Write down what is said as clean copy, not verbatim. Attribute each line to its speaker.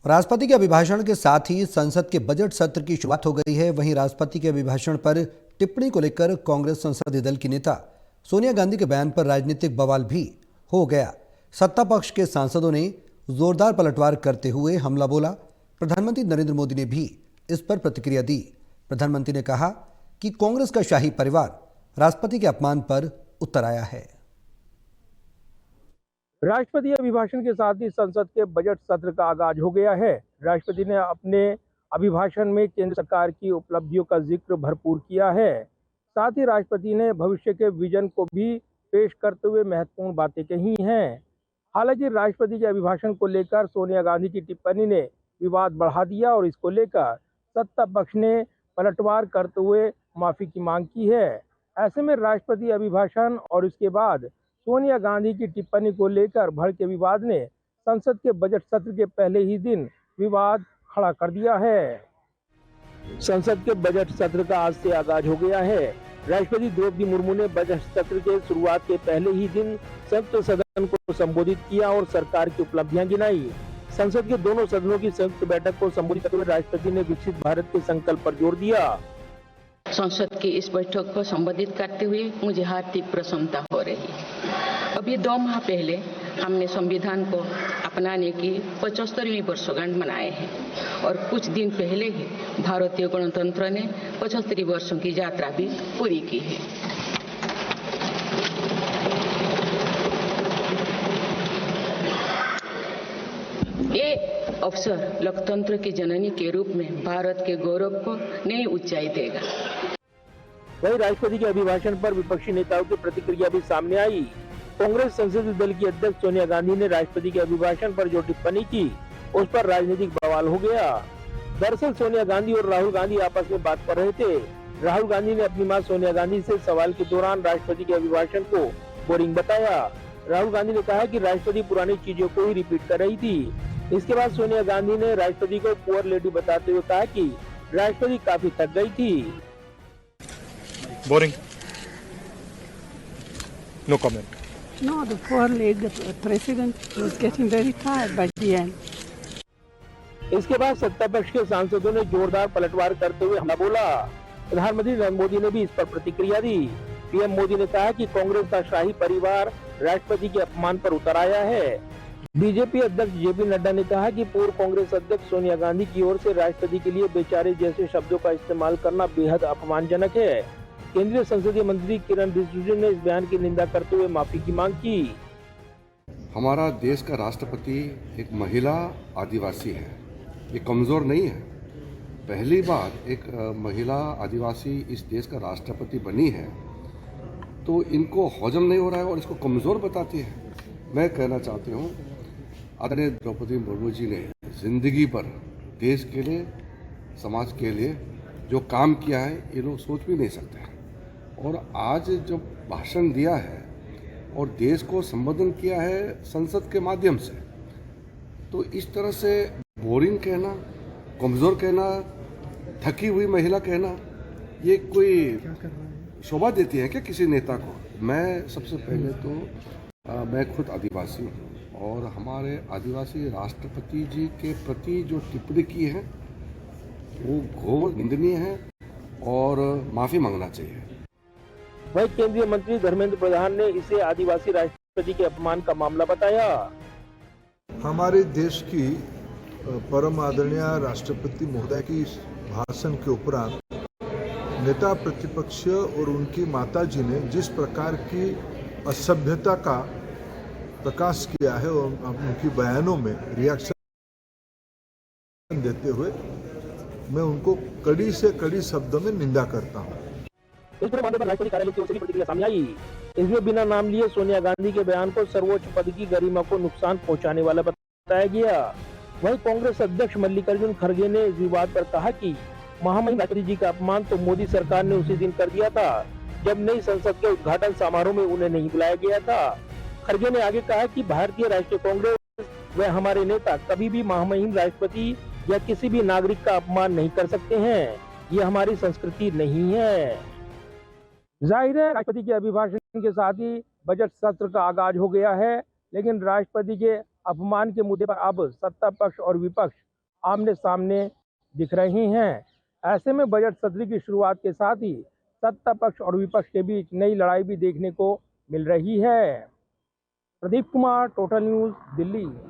Speaker 1: राष्ट्रपति के अभिभाषण के साथ ही संसद के बजट सत्र की शुरुआत हो गई है। वहीं राष्ट्रपति के अभिभाषण पर टिप्पणी को लेकर कांग्रेस संसदीय दल की नेता सोनिया गांधी के बयान पर राजनीतिक बवाल भी हो गया। सत्ता पक्ष के सांसदों ने जोरदार पलटवार करते हुए हमला बोला। प्रधानमंत्री नरेंद्र मोदी ने भी इस पर प्रतिक्रिया दी। प्रधानमंत्री ने कहा कि कांग्रेस का शाही परिवार राष्ट्रपति के अपमान पर उतर आया है।
Speaker 2: राष्ट्रपति अभिभाषण के साथ ही संसद के बजट सत्र का आगाज हो गया है। राष्ट्रपति ने अपने अभिभाषण में केंद्र सरकार की उपलब्धियों का जिक्र भरपूर किया है। साथ ही राष्ट्रपति ने भविष्य के विजन को भी पेश करते हुए महत्वपूर्ण बातें कही हैं। हालांकि राष्ट्रपति के अभिभाषण को लेकर सोनिया गांधी की टिप्पणी ने विवाद बढ़ा दिया और इसको लेकर सत्ता पक्ष ने पलटवार करते हुए माफी की मांग की है। ऐसे में राष्ट्रपति अभिभाषण और इसके बाद सोनिया गांधी की टिप्पणी को लेकर भड़के विवाद ने संसद के बजट सत्र के पहले ही दिन विवाद खड़ा कर दिया है। संसद के बजट सत्र का आज से आगाज हो गया है। राष्ट्रपति द्रौपदी मुर्मू ने बजट सत्र के शुरुआत के पहले ही दिन संयुक्त सदन को संबोधित किया और सरकार की उपलब्धियां गिनाई। संसद के दोनों सदनों की संयुक्त बैठक को संबोधित करते हुए राष्ट्रपति ने विकसित भारत के संकल्प पर जोर दिया।
Speaker 3: संसद की इस बैठक को संबोधित करते हुए मुझे हार्दिक प्रसन्नता हो रही है। अभी 2 माह पहले हमने संविधान को अपनाने की 75वीं वर्षगांठ मनाए हैं और कुछ दिन पहले ही भारतीय गणतंत्र ने 75 वर्षों की यात्रा भी पूरी की है। ये अवसर लोकतंत्र की जननी के रूप में भारत के गौरव को नई ऊंचाई देगा।
Speaker 2: वहीं राष्ट्रपति के अभिभाषण पर विपक्षी नेताओं की प्रतिक्रिया भी सामने आई। कांग्रेस संसदीय दल की अध्यक्ष सोनिया गांधी ने राष्ट्रपति के अभिभाषण पर जो टिप्पणी की उस पर राजनीतिक बवाल हो गया। दरअसल सोनिया गांधी और राहुल गांधी आपस में बात कर रहे थे। राहुल गांधी ने अपनी मां सोनिया गांधी से सवाल के दौरान राष्ट्रपति के अभिभाषण को बोरिंग बताया। राहुल गांधी ने कहा कि राष्ट्रपति पुरानी चीजों को ही रिपीट कर रही थी। इसके बाद सोनिया गांधी ने राष्ट्रपति को पुअर लेडी बताते हुए कहा कि राष्ट्रपति काफी थक गई थी।
Speaker 4: Boring. No comment.
Speaker 5: No, the poor lady, the president was getting very tired by the end.
Speaker 2: इसके बाद सत्ता पक्ष के सांसदों ने जोरदार पलटवार करते हुए हमला बोला। प्रधानमंत्री नरेंद्र मोदी ने भी इस पर प्रतिक्रिया दी। पीएम मोदी ने कहा कि कांग्रेस का शाही परिवार राष्ट्रपति के अपमान पर उतर आया है। बीजेपी अध्यक्ष जेपी नड्डा ने कहा कि पूर्व कांग्रेस अध्यक्ष सोनिया गांधी की ओर से राष्ट्रपति के लिए बेचारे जैसे शब्दों का इस्तेमाल करना बेहद अपमानजनक है। केंद्रीय संसदीय मंत्री किरण रिजिजू ने इस बयान की निंदा करते हुए माफी की मांग की।
Speaker 6: हमारा देश का राष्ट्रपति एक महिला आदिवासी है, ये कमजोर नहीं है। पहली बार एक महिला आदिवासी इस देश का राष्ट्रपति बनी है, तो इनको हजम नहीं हो रहा है और इसको कमजोर बताती है। मैं कहना चाहती हूँ, आदरणीय द्रौपदी मुर्मू जी ने जिंदगी भर देश के लिए, समाज के लिए जो काम किया है ये लोग सोच भी नहीं सकते। और आज जब भाषण दिया है और देश को संबोधन किया है संसद के माध्यम से, तो इस तरह से बोरिंग कहना, कमज़ोर कहना, थकी हुई महिला कहना, ये कोई शोभा देती है क्या किसी नेता को? मैं सबसे पहले तो मैं खुद आदिवासी हूँ और हमारे आदिवासी राष्ट्रपति जी के प्रति जो टिप्पणी की है वो घोर निंदनीय है और माफी मांगना चाहिए।
Speaker 2: वहीं केंद्रीय मंत्री धर्मेंद्र प्रधान ने इसे आदिवासी राष्ट्रपति के अपमान का मामला बताया।
Speaker 7: हमारे देश की परम आदरणीय राष्ट्रपति महोदय की भाषण के उपरांत नेता प्रतिपक्ष और उनकी माता जी ने जिस प्रकार की असभ्यता का प्रकाश किया है और उनकी बयानों में रिएक्शन देते हुए मैं उनको कड़ी से कड़ी शब्दों में निंदा करता हूं।
Speaker 2: इस पूरे मामले पर राष्ट्रपति कार्यालय की ओर से भी प्रतिक्रिया सामने आई। इसमें बिना नाम लिए सोनिया गांधी के बयान को सर्वोच्च पद की गरिमा को नुकसान पहुंचाने वाला बताया गया। वहीं कांग्रेस अध्यक्ष मल्लिकार्जुन खड़गे ने इस विवाद पर कहा कि महामहिम राष्ट्रपति जी का अपमान तो मोदी सरकार ने उसी दिन कर दिया था जब नई संसद के उद्घाटन समारोह में उन्हें नहीं बुलाया गया था। खड़गे ने आगे कहा कि भारतीय राष्ट्रीय कांग्रेस व हमारे नेता कभी भी महामहिम राष्ट्रपति या किसी भी नागरिक का अपमान नहीं कर सकते हैं। ये हमारी संस्कृति नहीं है। जाहिर है राष्ट्रपति के अभिभाषण के साथ ही बजट सत्र का आगाज हो गया है, लेकिन राष्ट्रपति के अपमान के मुद्दे पर अब सत्ता पक्ष और विपक्ष आमने सामने दिख रही हैं। ऐसे में बजट सत्र की शुरुआत के साथ ही सत्ता पक्ष और विपक्ष के बीच नई लड़ाई भी देखने को मिल रही है। Pradeep Kumar, total news, Delhi.